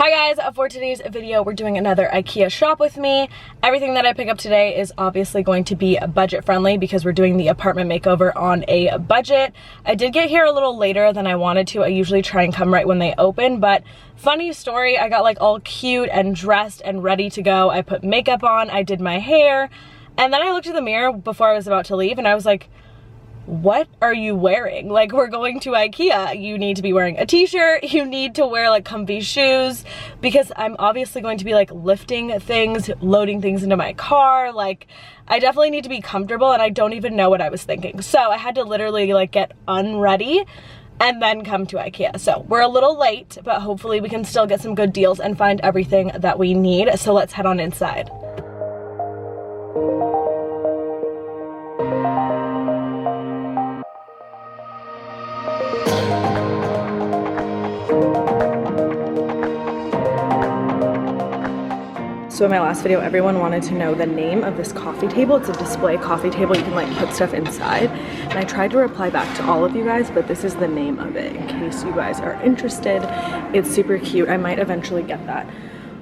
Hi guys, for today's video we're doing another Ikea shop with me. Everything that I pick up today is obviously going to be budget friendly because we're doing the apartment makeover on a budget. I did get here a little later than I wanted to. I usually try and come right when they open, but funny story, I got like all cute and dressed and ready to go. I put makeup on, I did my hair, and then I looked in the mirror before I was about to leave and I was like, what are you wearing? Like, we're going to Ikea. You need to be wearing a t-shirt. You need to wear like comfy shoes because I'm obviously going to be like lifting things, loading things into my car. Like, I definitely need to be comfortable and I don't even know what I was thinking. So I had to literally like get unready and then come to Ikea. So we're a little late, but hopefully we can still get some good deals and find everything that we need. So let's head on inside. So in my last video, everyone wanted to know the name of this coffee table. It's a display coffee table. You can like put stuff inside. And I tried to reply back to all of you guys, but this is the name of it in case you guys are interested. It's super cute. I might eventually get that.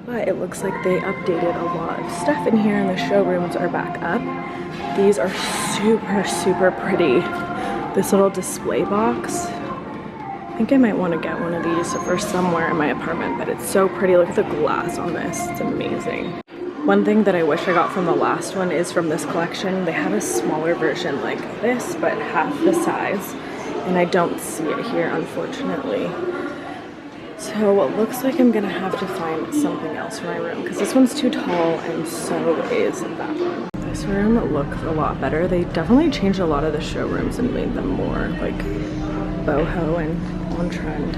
But it looks like they updated a lot of stuff in here and the showrooms are back up. These are super, super pretty. This little display box. I think I might want to get one of these for somewhere in my apartment, but it's so pretty. Look at the glass on this. It's amazing. One thing that I wish I got from the last one is from this collection. They have a smaller version like this, but half the size, and I don't see it here, unfortunately. So it looks like I'm gonna have to find something else for my room because this one's too tall and so is that one. This room looks a lot better. They definitely changed a lot of the showrooms and made them more like boho and on trend.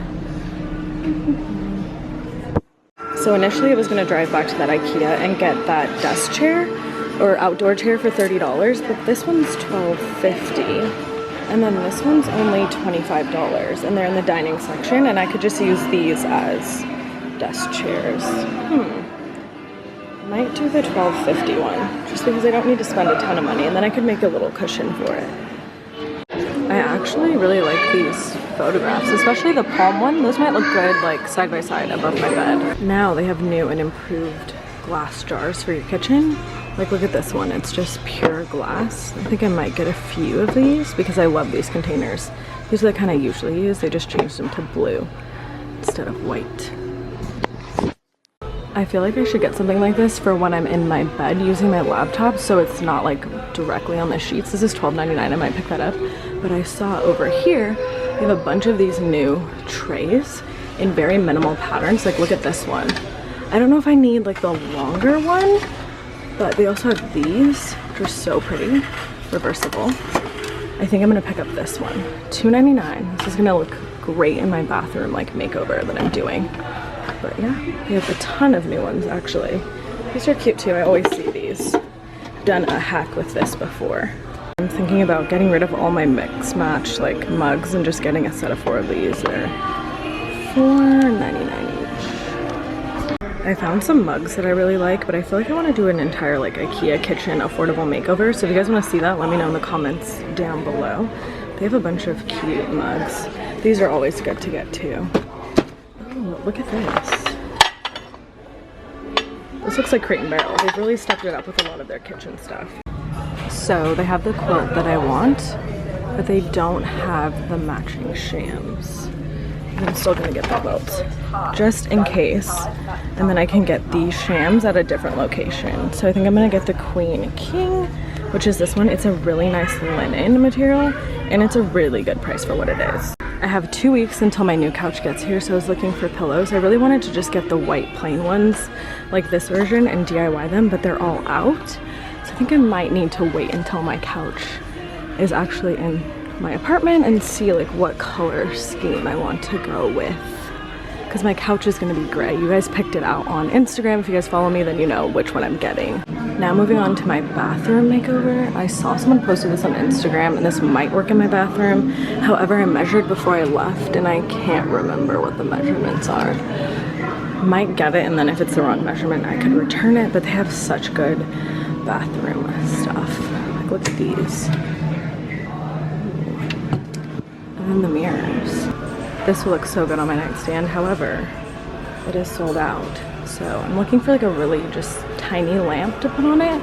So initially I was gonna drive back to that Ikea and get that desk chair or outdoor chair for $30, but this one's $12.50. And then this one's only $25 and they're in the dining section and I could just use these as desk chairs. Might do the $12.50 one just because I don't need to spend a ton of money and then I could make a little cushion for it. I actually really like these photographs, especially the palm one. Those might look good like side by side above my bed. Now they have new and improved glass jars for your kitchen. Like look at this one, it's just pure glass. I think I might get a few of these because I love these containers. These are the kind I usually use. They just changed them to blue instead of white. I feel like I should get something like this for when I'm in my bed using my laptop so it's not like directly on the sheets. This is $12.99, I might pick that up. But I saw over here, they have a bunch of these new trays in very minimal patterns. Like look at this one. I don't know if I need like the longer one, but they also have these, which are so pretty, reversible. I think I'm gonna pick up this one, $2.99. This is gonna look great in my bathroom like makeover that I'm doing. But yeah, they have a ton of new ones actually. These are cute too, I always see these. I've done a hack with this before. I'm thinking about getting rid of all my mix match like mugs and just getting a set of 4 of these. They're $4.99 each. I found some mugs that I really like, but I feel like I want to do an entire like Ikea kitchen affordable makeover. So if you guys want to see that, let me know in the comments down below. They have a bunch of cute mugs. These are always good to get too. Oh, look at this. This looks like Crate & Barrel. They've really stepped it up with a lot of their kitchen stuff. So they have the quilt that I want, but they don't have the matching shams. I'm still gonna get the quilt, just in case. And then I can get these shams at a different location. So I think I'm gonna get the Queen King, which is this one. It's a really nice linen material, and it's a really good price for what it is. I have 2 weeks until my new couch gets here, so I was looking for pillows. I really wanted to just get the white plain ones, like this version, and DIY them, but they're all out. So I think I might need to wait until my couch is actually in my apartment and see like what color scheme I want to go with. Because my couch is gonna be gray. You guys picked it out on Instagram. If you guys follow me, then you know which one I'm getting. Now moving on to my bathroom makeover. I saw someone posted this on Instagram and this might work in my bathroom. However, I measured before I left and I can't remember what the measurements are. Might get it and then if it's the wrong measurement, I could return it, but they have such good bathroom stuff. Like look at these. And then the mirrors. This will look so good on my nightstand. However, it is sold out. So I'm looking for like a really just tiny lamp to put on it,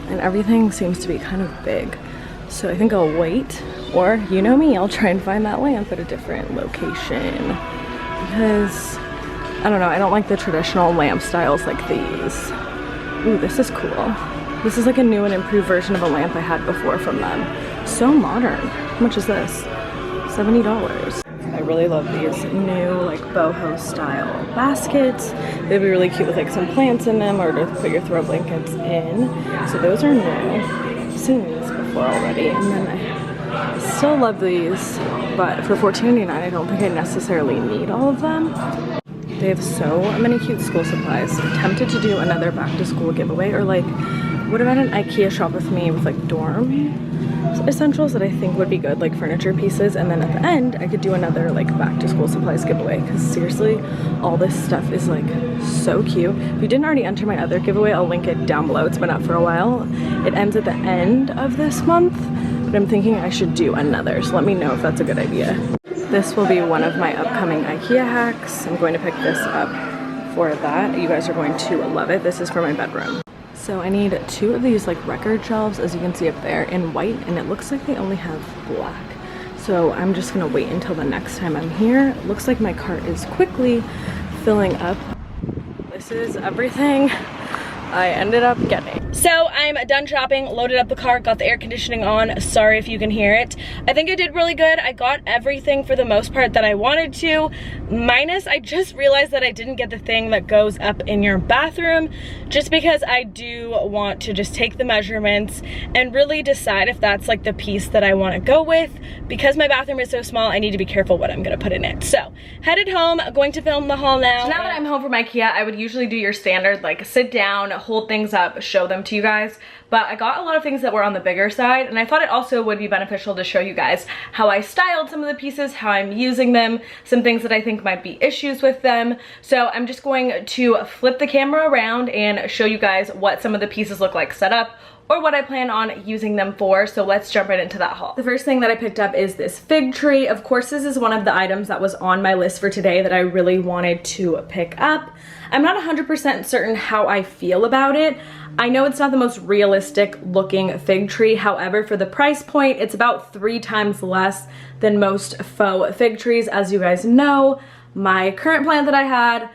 and everything seems to be kind of big. So I think I'll wait, or you know me, I'll try and find that lamp at a different location, because I don't know, I don't like the traditional lamp styles like these. Ooh, this is cool. This is like a new and improved version of a lamp I had before from them. So modern. How much is this? $70. I really love these new like boho style baskets. They'd be really cute with like some plants in them, or to put your throw blankets in. So those are new. I've seen these before already. And then I still love these, but for $14.99 I don't think I necessarily need all of them. They have so many cute school supplies. I'm tempted to do another back to school giveaway, or like, what about an Ikea shop with me with like dorm essentials that I think would be good, like furniture pieces, and then at the end I could do another like back to school supplies giveaway, because seriously all this stuff is like so cute. If you didn't already enter my other giveaway, I'll link it down below. It's been up for a while. It ends at the end of this month, but I'm thinking I should do another, so let me know if that's a good idea. This will be one of my upcoming Ikea hacks. I'm going to pick this up for that. You guys are going to love it. This is for my bedroom. So I need 2 of these like record shelves, as you can see up there, in white, and it looks like they only have black. So I'm just gonna wait until the next time I'm here. It looks like my cart is quickly filling up. This is everything I ended up getting. So I'm done shopping, loaded up the car, got the air conditioning on. Sorry if you can hear it. I think I did really good. I got everything for the most part that I wanted to, minus I just realized that I didn't get the thing that goes up in your bathroom, just because I do want to just take the measurements and really decide if that's like the piece that I want to go with. Because my bathroom is so small, I need to be careful what I'm gonna put in it. So headed home, going to film the haul now. So now that I'm home from Ikea, I would usually do your standard like sit down, hold things up, show them to you guys, but I got a lot of things that were on the bigger side, and I thought it also would be beneficial to show you guys how I styled some of the pieces, how I'm using them, some things that I think might be issues with them. So I'm just going to flip the camera around and show you guys what some of the pieces look like set up, or what I plan on using them for. So let's jump right into that haul. The first thing that I picked up is this fig tree. Of course, this is one of the items that was on my list for today that I really wanted to pick up. I'm not 100% certain how I feel about it. I know it's not the most realistic looking fig tree. However, for the price point, it's about 3 times less than most faux fig trees. As you guys know, my current plant that I had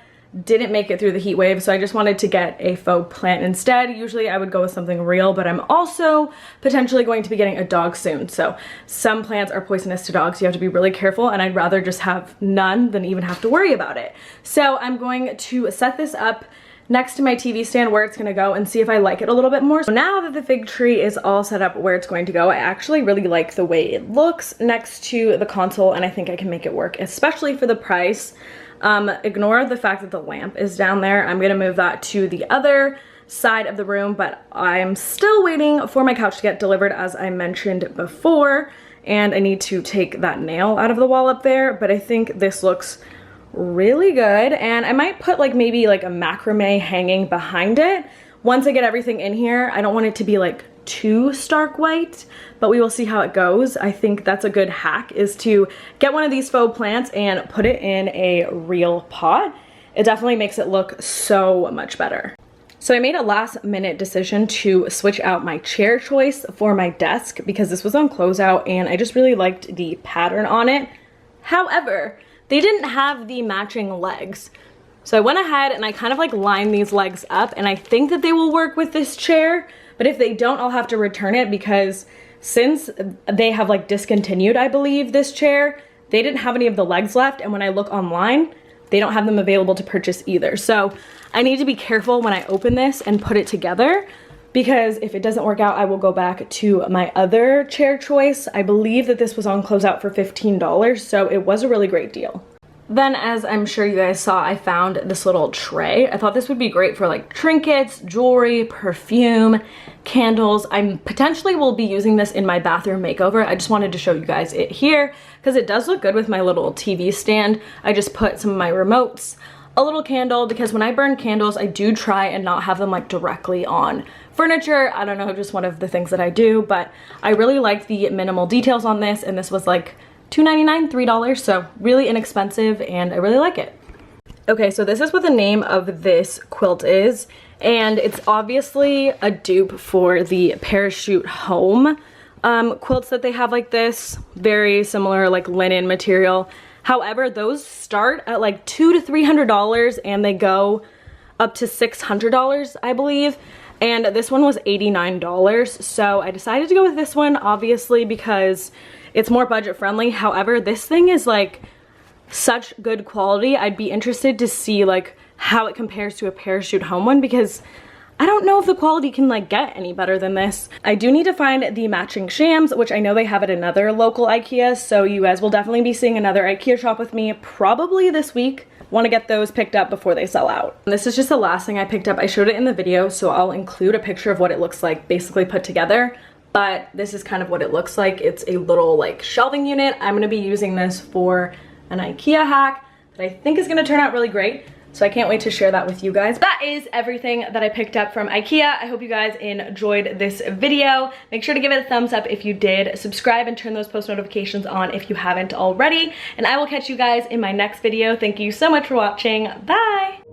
didn't make it through the heat wave, so I just wanted to get a faux plant instead. Usually I would go with something real, but I'm also potentially going to be getting a dog soon. So some plants are poisonous to dogs. You have to be really careful, and I'd rather just have none than even have to worry about it. So I'm going to set this up next to my TV stand where it's gonna go and see if I like it a little bit more. So now that the fig tree is all set up where it's going to go, I actually really like the way it looks next to the console, and I think I can make it work, especially for the price. Ignore the fact that the lamp is down there. I'm gonna move that to the other side of the room, but I'm still waiting for my couch to get delivered, as I mentioned before, and I need to take that nail out of the wall up there, but I think this looks really good, and I might put like maybe like a macrame hanging behind it once I get everything in here. I don't want it to be like too stark white, but we will see how it goes. I think that's a good hack, is to get one of these faux plants and put it in a real pot. It definitely makes it look so much better. So I made a last minute decision to switch out my chair choice for my desk, because this was on closeout and I just really liked the pattern on it. However, they didn't have the matching legs. So I went ahead and I kind of like lined these legs up, and I think that they will work with this chair. But if they don't, I'll have to return it, because since they have like discontinued, I believe, this chair, they didn't have any of the legs left. And when I look online, they don't have them available to purchase either. So I need to be careful when I open this and put it together, because if it doesn't work out, I will go back to my other chair choice. I believe that this was on closeout for $15, so it was a really great deal. Then, as I'm sure you guys saw, I found this little tray. I thought this would be great for like trinkets, jewelry, perfume, candles. I potentially will be using this in my bathroom makeover. I just wanted to show you guys it here because it does look good with my little TV stand. I just put some of my remotes, a little candle, because when I burn candles, I do try and not have them like directly on furniture. I don't know, just one of the things that I do, but I really like the minimal details on this, and this was like $2.99, $3, so really inexpensive, and I really like it. Okay, so this is what the name of this quilt is, and it's obviously a dupe for the Parachute Home quilts that they have like this. Very similar, like linen material. However, those start at like $200 to $300 and they go up to $600, I believe. And this one was $89. So I decided to go with this one, obviously, because it's more budget friendly. However, this thing is like such good quality. I'd be interested to see like how it compares to a Parachute Home one, because I don't know if the quality can like get any better than this. I do need to find the matching shams, which I know they have at another local Ikea, so you guys will definitely be seeing another Ikea shop with me probably this week. Want to get those picked up before they sell out. And this is just the last thing I picked up. I showed it in the video, so I'll include a picture of what it looks like basically put together. But this is kind of what it looks like. It's a little like shelving unit. I'm going to be using this for an Ikea hack that I think is going to turn out really great. So I can't wait to share that with you guys. That is everything that I picked up from Ikea. I hope you guys enjoyed this video. Make sure to give it a thumbs up if you did. Subscribe and turn those post notifications on if you haven't already. And I will catch you guys in my next video. Thank you so much for watching. Bye!